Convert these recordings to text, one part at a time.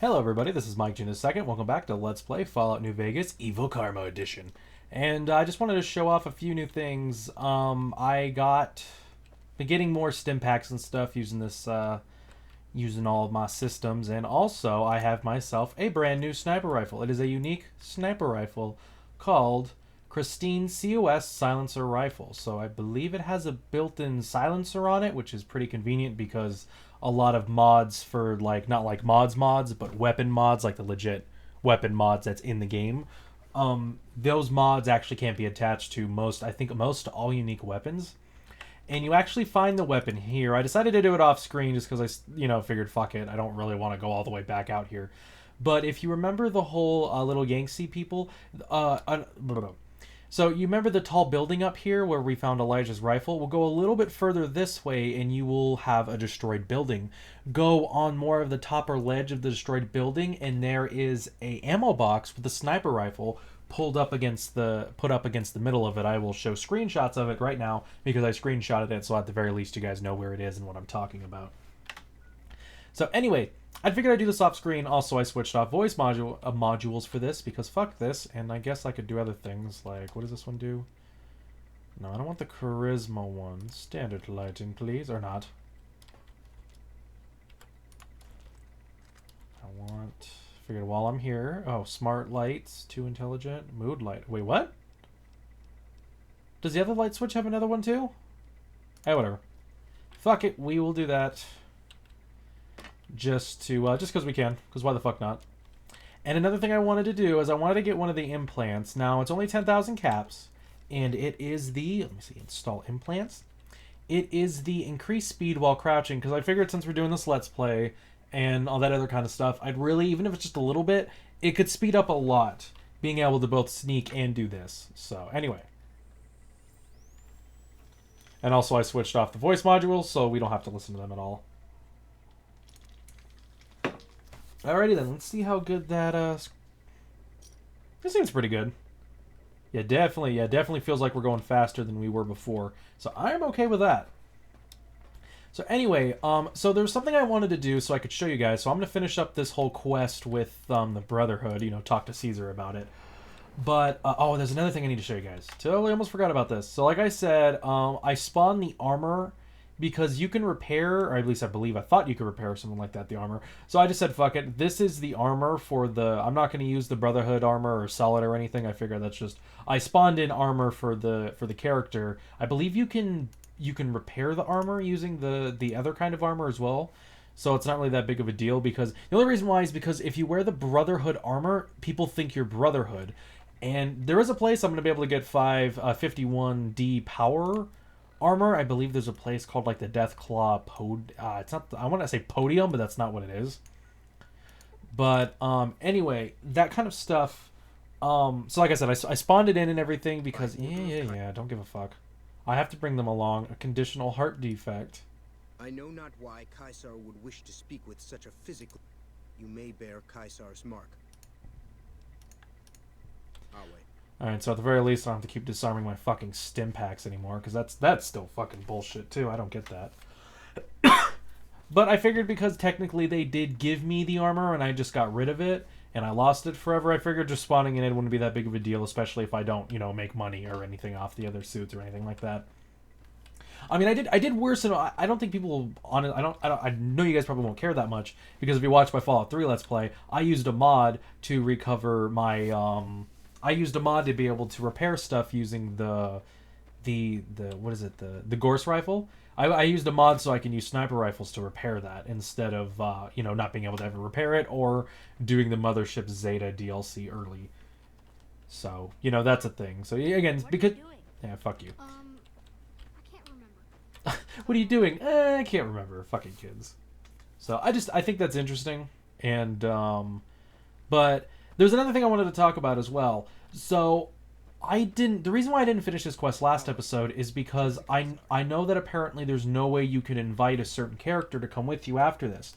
Hello everybody, this is Mike June II. Welcome back to Let's Play Fallout New Vegas Evil Karma Edition. And I just wanted to show off a few new things. Been getting more stim packs and stuff using this, using all of my systems. And also, I have myself a brand new sniper rifle. It is a unique sniper rifle called Christine COS Silencer Rifle. So I believe it has a built-in silencer on it, which is pretty convenient because a lot of mods for, like, not like mods, but weapon mods, like the legit weapon mods that's in the game, those mods actually can't be attached to most all unique weapons. And you actually find the weapon here. I decided to do it off screen just because figured, fuck it, I don't really want to go all the way back out here. But if you remember the whole little Yangtze people, so you remember the tall building up here where we found Elijah's rifle? We'll go a little bit further this way and you will have a destroyed building. Go on more of the topper ledge of the destroyed building and there is a ammo box with a sniper rifle put up against the middle of it. I will show screenshots of it right now because I screenshotted it, so at the very least you guys know where it is and what I'm talking about. So anyway, I figured I'd do this off screen. Also, I switched off voice modules for this because fuck this, and I guess I could do other things like, what does this one do? No, I don't want the charisma one. Standard lighting, please, or not. Figured while I'm here. Oh, smart lights, too intelligent. Mood light. Wait, what? Does the other light switch have another one too? Hey, whatever. Fuck it, we will do that. Just because we can, because why the fuck not? And another thing I wanted to do is I wanted to get one of the implants. Now, it's only 10,000 caps, and it is the, let me see, install implants. It is the increased speed while crouching, because I figured since we're doing this Let's Play and all that other kind of stuff, I'd really, even if it's just a little bit, it could speed up a lot, being able to both sneak and do this. So, anyway. And also I switched off the voice modules, so we don't have to listen to them at all. Alrighty then, let's see how good that, this seems pretty good. Yeah, definitely feels like we're going faster than we were before. So I'm okay with that. So anyway, so there's something I wanted to do so I could show you guys. So I'm going to finish up this whole quest with the Brotherhood, talk to Caesar about it. But, oh, there's another thing I need to show you guys. Totally almost forgot about this. So like I said, I spawned the armor because you can repair, or at least I thought you could repair something like that, the armor. So I just said, fuck it. This is the armor for the, I'm not going to use the Brotherhood armor or sell it or anything. I figure that's just, I spawned in armor for the character. I believe you can repair the armor using the other kind of armor as well. So it's not really that big of a deal because, the only reason why is because if you wear the Brotherhood armor, people think you're Brotherhood. And there is a place I'm going to be able to get 51D power armor. I believe there's a place called like the Death Claw it's not, I want to say Podium, but that's not what it is. But anyway, that kind of stuff. So like I said, I spawned it in and everything because yeah, don't give a fuck. I have to bring them along. A conditional heart defect. I know not why Caesar would wish to speak with such a physical. You may bear Caesar's mark. I'll wait. Alright, so at the very least I don't have to keep disarming my fucking stim packs anymore, because that's still fucking bullshit too. I don't get that. But I figured because technically they did give me the armor and I just got rid of it and I lost it forever, I figured just spawning in it wouldn't be that big of a deal, especially if I don't, make money or anything off the other suits or anything like that. I mean, I did worse, and I don't think people on it. I know you guys probably won't care that much because if you watch my Fallout 3 Let's Play, I used a mod to recover my I used a mod to be able to repair stuff using the what is it, the Gorse rifle. I used a mod so I can use sniper rifles to repair that instead of not being able to ever repair it or doing the Mothership Zeta DLC early. So that's a thing. So again, because yeah, fuck you. I can't remember. What are you doing? I can't remember. Fucking kids. So I think that's interesting, and but there's another thing I wanted to talk about as well. So the reason why I didn't finish this quest last episode is because I know that apparently there's no way you can invite a certain character to come with you after this.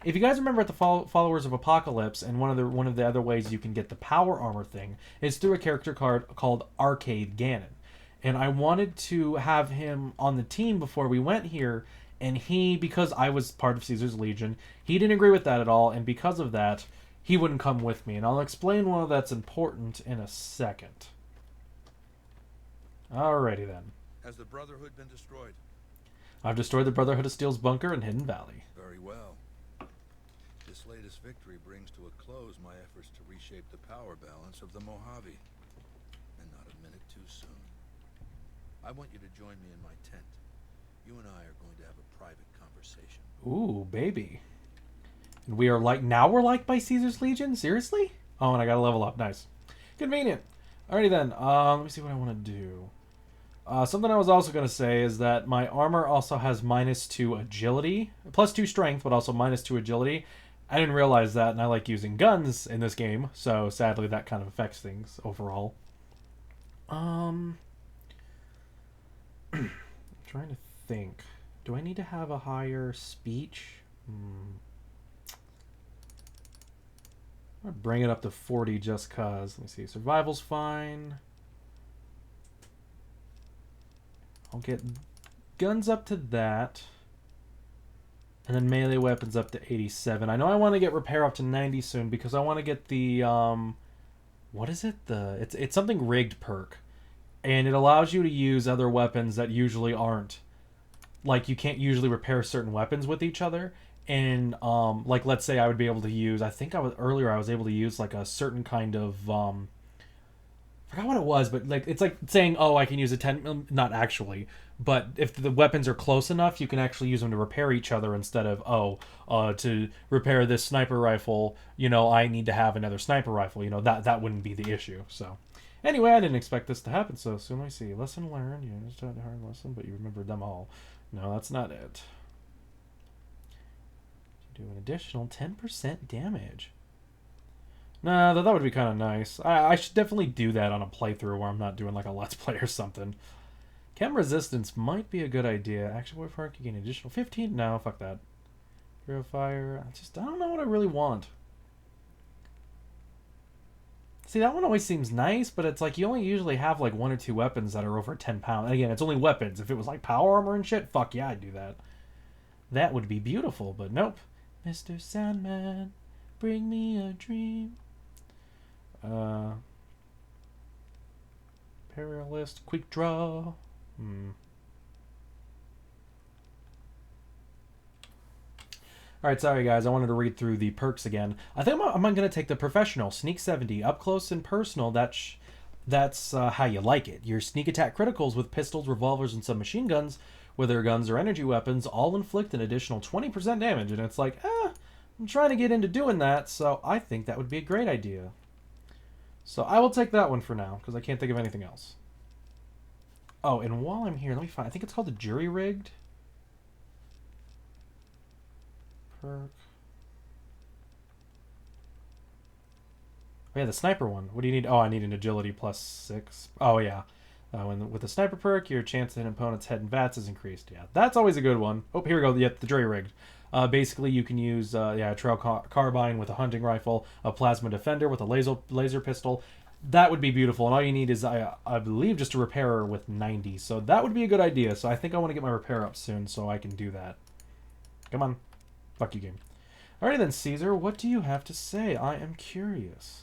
If you guys remember at the Followers of Apocalypse, and one of the other ways you can get the power armor thing is through a character card called Arcade Ganon. And I wanted to have him on the team before we went here, And he, because I was part of Caesar's Legion, he didn't agree with that at all, and because of that, he wouldn't come with me. And I'll explain why that's important in a second. Alrighty then. Has the Brotherhood been destroyed? I've destroyed the Brotherhood of Steel's bunker in Hidden Valley. Very well. This latest victory brings to a close my efforts to reshape the power balance of the Mojave. And not a minute too soon. I want you to join me in my tent. You and I are going to have a private conversation. Ooh, baby. And we are like... Now we're liked by Caesar's Legion? Seriously? Oh, and I gotta level up. Nice. Convenient. Alrighty then. Let me see what I want to do. Something I was also going to say is that my armor also has -2 agility. +2 strength, but also -2 agility. I didn't realize that, and I like using guns in this game, so sadly that kind of affects things overall. I'm trying to think. Do I need to have a higher speech? I'm gonna bring it up to 40 just cause. Let me see. Survival's fine. I'll get guns up to that. And then melee weapons up to 87. I know I want to get repair up to 90 soon because I want to get the what is it? It's something rigged perk. And it allows you to use other weapons that usually aren't. Like you can't usually repair certain weapons with each other. And like let's say I would be able to use, I think I was able to use like a certain kind of I forgot what it was, but like it's like saying, oh, I can use a 10, not actually, but if the weapons are close enough, you can actually use them to repair each other instead of, to repair this sniper rifle, I need to have another sniper rifle, that wouldn't be the issue. So anyway, I didn't expect this to happen so soon. Let me see. Lesson learned. You understood the hard lesson, but you remembered them all. No, that's not it. Do an additional 10% damage. Nah, that would be kind of nice. I should definitely do that on a playthrough where I'm not doing like a Let's Play or something. Chem resistance might be a good idea. Action boy perk, you gain additional 15. No, fuck that. Hero fire. I don't know what I really want. See, that one always seems nice, but it's like you only usually have like 1 or 2 weapons that are over 10 pounds. And again, it's only weapons. If it was like power armor and shit, fuck yeah, I'd do that. That would be beautiful, but nope. Mr. Sandman, bring me a dream. Imperialist, quick draw. Alright, sorry guys, I wanted to read through the perks again. I think I'm going to take the professional, sneak 70, up close and personal. That's how you like it. Your sneak attack criticals with pistols, revolvers, and submachine guns, whether guns or energy weapons, all inflict an additional 20% damage. And it's like, I'm trying to get into doing that, so I think that would be a great idea. So I will take that one for now, because I can't think of anything else. Oh, and while I'm here, let me find... I think it's called the Jury Rigged. Perk. Oh yeah, the sniper one. What do you need? Oh, I need an agility +6. Oh yeah. With the sniper perk, your chance to hit an opponent's head in V.A.T.S is increased. Yeah, that's always a good one. Oh, here we go. Yep, the Jury Rigged. Basically, you can use a trail carbine with a hunting rifle, a plasma defender with a laser pistol. That would be beautiful, and all you need is, I believe, just a repairer with 90. So that would be a good idea. So I think I want to get my repair up soon so I can do that. Come on. Fuck you, game. Alrighty then, Caesar. What do you have to say? I am curious.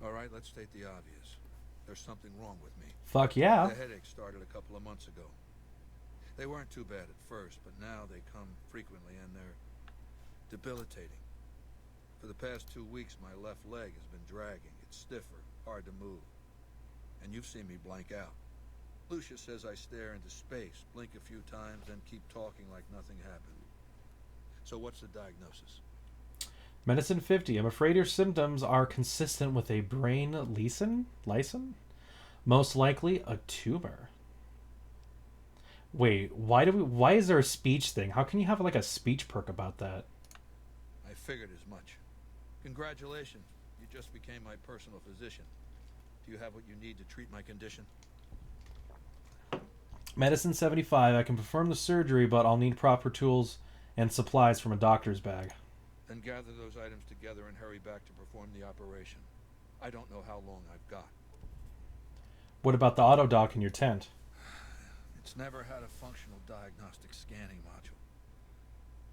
All right, let's state the obvious. There's something wrong with me. Fuck yeah. The headaches started a couple of months ago. They weren't too bad at first, but now they come frequently and they're debilitating. For the past 2 weeks, my left leg has been dragging. It's stiffer, hard to move. And you've seen me blank out. Lucia says I stare into space, blink a few times, then keep talking like nothing happened. So what's the diagnosis? Medicine 50. I'm afraid your symptoms are consistent with a brain lesion? Most likely a tumor. Wait, why is there a speech thing? How can you have like a speech perk about that? I figured as much. Congratulations. You just became my personal physician. Do you have what you need to treat my condition? Medicine 75. I can perform the surgery, but I'll need proper tools and supplies from a doctor's bag. Then gather those items together and hurry back to perform the operation. I don't know how long I've got. What about the auto dock in your tent? It's never had a functional diagnostic scanning module.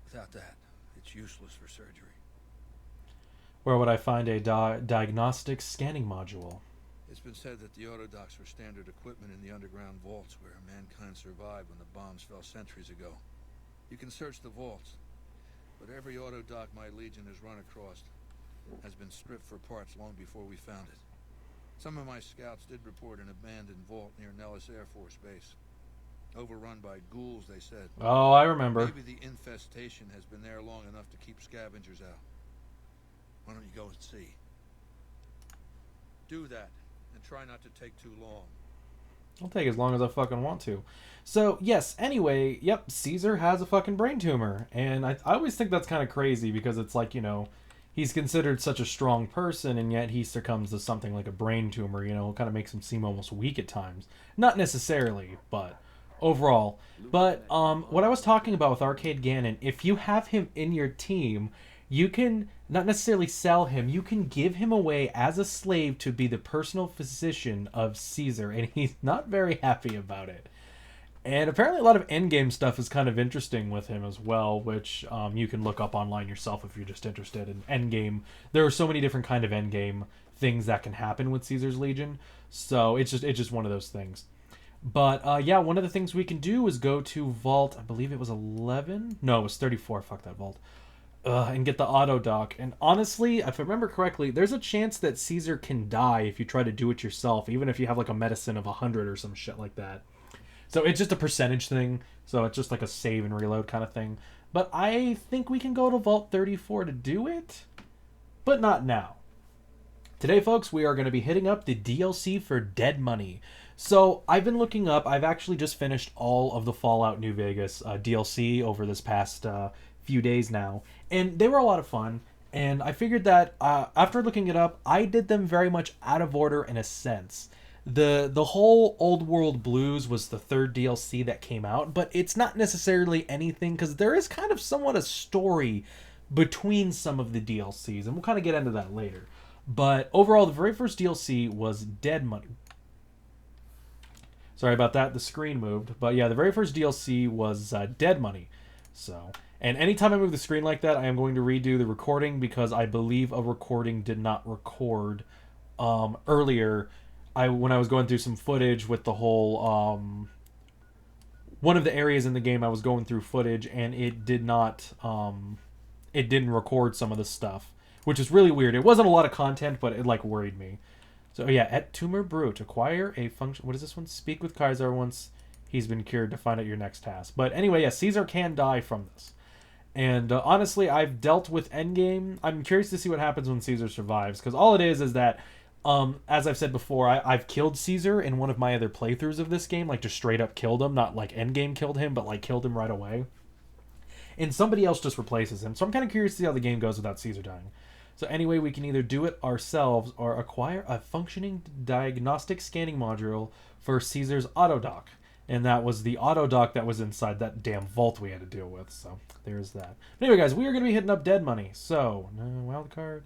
Without that, it's useless for surgery. Where would I find a diagnostic scanning module? It's been said that the autodocs were standard equipment in the underground vaults where mankind survived when the bombs fell centuries ago. You can search the vaults, but every autodoc my Legion has run across has been stripped for parts long before we found it. Some of my scouts did report an abandoned vault near Nellis Air Force Base. Overrun by ghouls, they said. Oh, I remember. Maybe the infestation has been there long enough to keep scavengers out. Why don't you go and see? Do that, and try not to take too long. I'll take as long as I fucking want to. So, yes, anyway, yep, Caesar has a fucking brain tumor. And I always think that's kind of crazy because it's like, you know, he's considered such a strong person and yet he succumbs to something like a brain tumor, you know, it kind of makes him seem almost weak at times. Not necessarily, but overall. But what I was talking about with Arcade Gannon, if you have him in your team, you can not necessarily sell him, you can give him away as a slave to be the personal physician of Caesar, and he's not very happy about it. And apparently a lot of endgame stuff is kind of interesting with him as well, which you can look up online yourself if you're just interested in endgame. There are so many different kind of endgame things that can happen with Caesar's Legion, so it's just one of those things. But yeah, one of the things we can do is go to Vault, I believe it was 11? No, it was 34, fuck that Vault. And get the auto dock. And honestly, if I remember correctly, there's a chance that Caesar can die if you try to do it yourself, even if you have like a medicine of 100 or some shit like that. So it's just a percentage thing. So it's just like a save and reload kind of thing. But I think we can go to Vault 34 to do it. But not now. Today, folks, we are going to be hitting up the DLC for Dead Money. So I've been looking up. I've actually just finished all of the Fallout New Vegas DLC over this past few days now. And they were a lot of fun. And I figured that after looking it up, I did them very much out of order in a sense. The whole Old World Blues was the third DLC that came out, but it's not necessarily anything because there is kind of somewhat a story between some of the DLCs, and we'll kind of get into that later. But overall, the very first DLC was Dead Money. Sorry about that, the screen moved. But yeah, the very first DLC was Dead Money. So, and anytime I move the screen like that, I am going to redo the recording because I believe a recording did not record earlier. When I was going through some footage with the whole one of the areas in the game, I was going through footage and it did not it didn't record some of the stuff, which is really weird. It wasn't a lot of content, but it like worried me. So yeah, at Tumor Brute, acquire a function. What is this one? Speak with Kaiser once he's been cured to find out your next task. But anyway, yeah, Caesar can die from this. And honestly, I've dealt with Endgame. I'm curious to see what happens when Caesar survives, because all it is that as I've said before, I've killed Caesar in one of my other playthroughs of this game, like just straight up killed him, not like Endgame killed him, but like killed him right away. And somebody else just replaces him. So I'm kind of curious to see how the game goes without Caesar dying. So anyway, we can either do it ourselves or acquire a functioning diagnostic scanning module for Caesar's autodoc. And that was the autodoc that was inside that damn vault we had to deal with. So there's that. But anyway, guys, we are going to be hitting up Dead Money. So, wild card.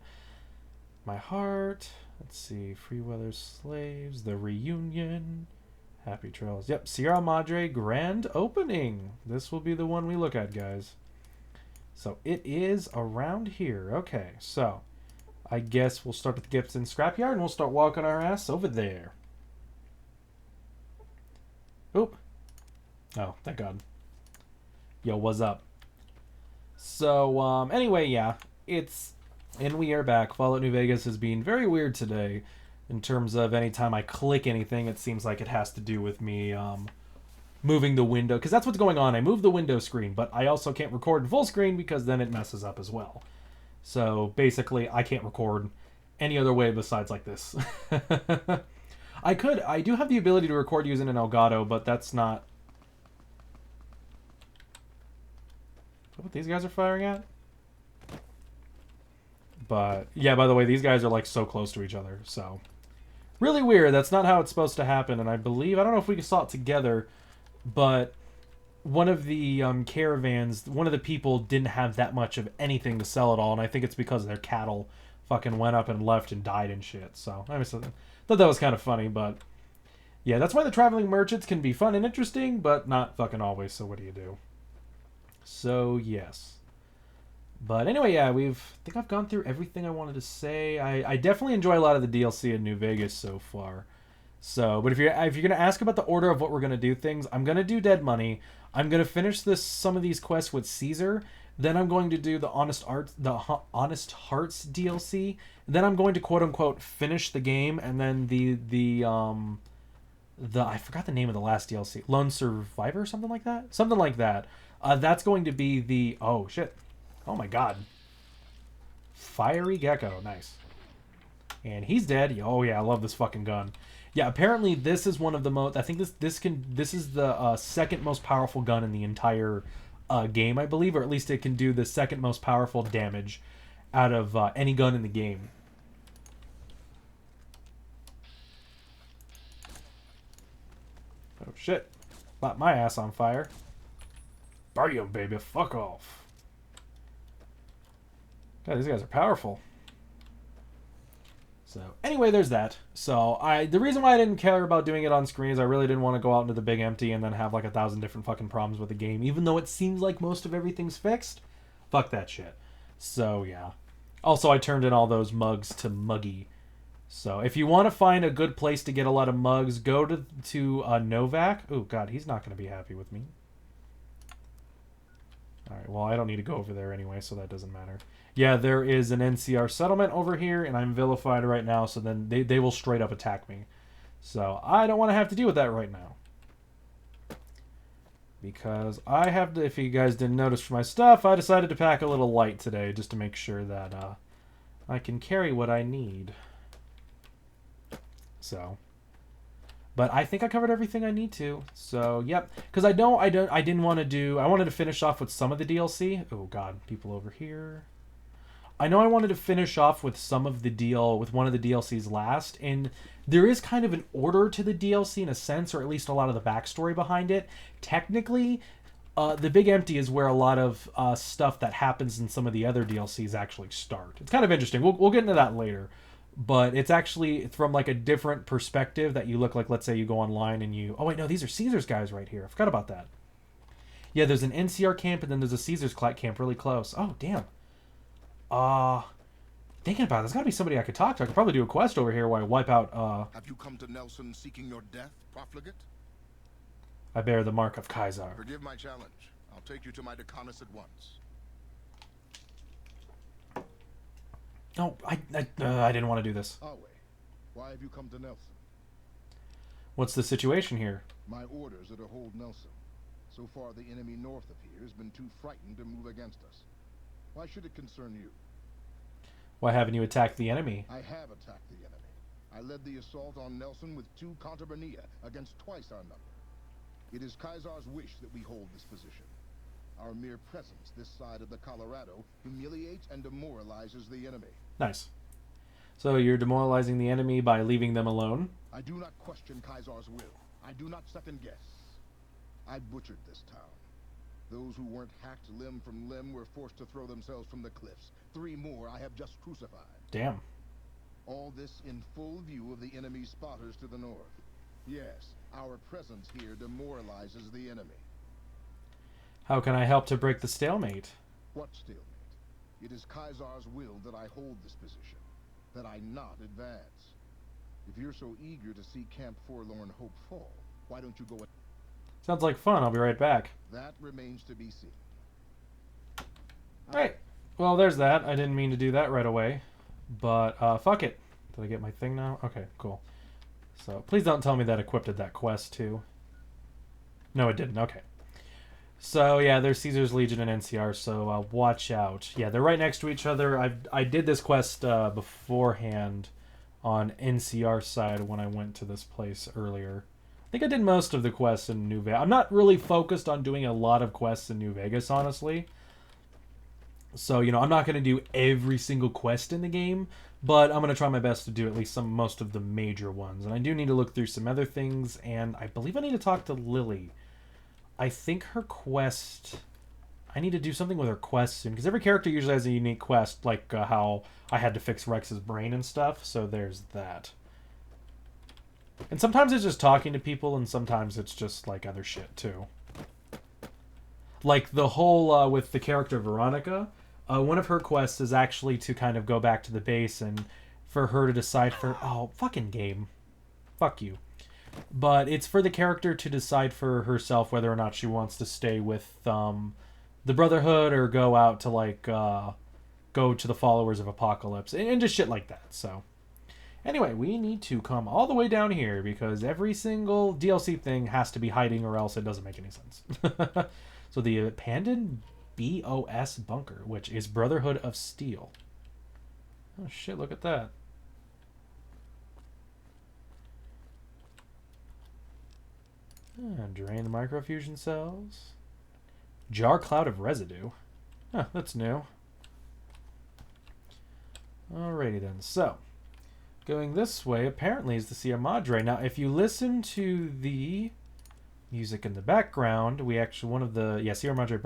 My heart. Let's see. Free Weather Slaves. The Reunion. Happy Trails. Yep. Sierra Madre Grand Opening. This will be the one we look at, guys. So it is around here. Okay. So I guess we'll start with the gifts in Scrapyard and we'll start walking our ass over there. Oop. Oh, thank God. Yo, what's up? So, anyway, yeah. And we are back. Fallout New Vegas is being very weird today in terms of anytime I click anything, it seems like it has to do with me moving the window. Because that's what's going on. I move the window screen, but I also can't record in full screen because then it messes up as well. So, basically, I can't record any other way besides like this. I do have the ability to record using an Elgato, but that's not... Is that what these guys are firing at? But, yeah, by the way, these guys are, like, so close to each other, so... Really weird. That's not how it's supposed to happen, and I believe... I don't know if we saw it together, but one of the caravans, one of the people didn't have that much of anything to sell at all, and I think it's because their cattle fucking went up and left and died and shit. So I thought that was kind of funny, but yeah, that's why the traveling merchants can be fun and interesting, but not fucking always. So what do you do? So yes. But anyway, yeah, I think I've gone through everything I wanted to say. I definitely enjoy a lot of the DLC in New Vegas so far. So, but if you're gonna ask about the order of what we're gonna do things, I'm gonna do Dead Money. I'm gonna finish some of these quests with Caesar. Then I'm going to do the Honest Hearts DLC. Then I'm going to quote unquote finish the game, and then the I forgot the name of the last DLC, Lone Survivor, something like that. Something like that. That's going to be the oh shit. Oh my god. Fiery Gecko. Nice. And he's dead. Oh yeah, I love this fucking gun. Yeah, apparently this is one of the most... I think this is the second most powerful gun in the entire game, I believe. Or at least it can do the second most powerful damage out of any gun in the game. Oh shit. Got my ass on fire. Bam, baby. Fuck off. God, these guys are powerful. So anyway, there's that. So the reason why I didn't care about doing it on screen is I really didn't want to go out into the big empty and then have like 1,000 different fucking problems with the game, even though it seems like most of everything's fixed. Fuck that shit. So yeah. Also, I turned in all those mugs to Muggy. So if you want to find a good place to get a lot of mugs, go to Novak. Oh god, he's not going to be happy with me. Alright, well, I don't need to go over there anyway, so that doesn't matter. Yeah, there is an NCR settlement over here, and I'm vilified right now, so then they will straight up attack me. So I don't want to have to deal with that right now. Because I have to, if you guys didn't notice for my stuff, I decided to pack a little light today, just to make sure that I can carry what I need. So... But I think I covered everything I need to. So, yep. Because I didn't want to do... I wanted to finish off with some of the DLC. Oh, God. People over here. I know I wanted to finish off with some of the with one of the DLCs last. And there is kind of an order to the DLC in a sense, or at least a lot of the backstory behind it. Technically, the Big Empty is where a lot of stuff that happens in some of the other DLCs actually start. It's kind of interesting. We'll get into that later. But it's actually from like a different perspective that you look like, let's say you go online and you... Oh, wait, no, these are Caesar's guys right here. I forgot about that. Yeah, there's an NCR camp and then there's a Caesar's camp really close. Oh, damn. Thinking about it, there's got to be somebody I could talk to. I could probably do a quest over here where I wipe out... Have you come to Nelson seeking your death, profligate? I bear the mark of Kaiser. Forgive my challenge. I'll take you to my deconus at once. No, I didn't want to do this. Awe, why have you come to Nelson? What's the situation here? My orders are to hold Nelson. So far, the enemy north of here has been too frightened to move against us. Why should it concern you? Why haven't you attacked the enemy? I have attacked the enemy. I led the assault on Nelson with 2 Contabernea against twice our number. It is Kaiser's wish that we hold this position. Our mere presence this side of the Colorado humiliates and demoralizes the enemy. Nice. So you're demoralizing the enemy by leaving them alone? I do not question Kaiser's will. I do not second guess. I butchered this town. Those who weren't hacked limb from limb were forced to throw themselves from the cliffs. 3 more I have just crucified. Damn. All this in full view of the enemy's spotters to the north. Yes, our presence here demoralizes the enemy. How can I help to break the stalemate? What stalemate? It is Kaiser's will that I hold this position, that I not advance. If you're so eager to see Camp Forlorn Hope fall, why don't you go... Sounds like fun. I'll be right back. That remains to be seen. Alright. Well, there's that. I didn't mean to do that right away. But, fuck it. Did I get my thing now? Okay, cool. So, please don't tell me that equipped that quest, too. No, it didn't. Okay. So, yeah, there's Caesar's Legion and NCR, so watch out. Yeah, they're right next to each other. I did this quest beforehand on NCR side when I went to this place earlier. I think I did most of the quests in New Vegas. I'm not really focused on doing a lot of quests in New Vegas, honestly. So, you know, I'm not going to do every single quest in the game, but I'm going to try my best to do at least most of the major ones. And I do need to look through some other things, and I believe I need to talk to Lily. I think her quest... I need to do something with her quest soon, because every character usually has a unique quest, like how I had to fix Rex's brain and stuff, so there's that. And sometimes it's just talking to people, and sometimes it's just, like, other shit, too. Like, the whole, with the character Veronica, one of her quests is actually to kind of go back to the base and for her to decide for... Oh, fucking game. Fuck you. But it's for the character to decide for herself whether or not she wants to stay with the Brotherhood or go out to, like, go to the Followers of Apocalypse and just shit like that. So, anyway, we need to come all the way down here because every single DLC thing has to be hiding or else it doesn't make any sense. So the abandoned V.A.T.S bunker, which is Brotherhood of Steel. Oh shit, look at that. Drain the microfusion cells. Jar cloud of residue. Huh, that's new. Alrighty then. So, going this way apparently is to see a Madre. Now, if you listen to the music in the background, we actually, one of the, Sierra Madre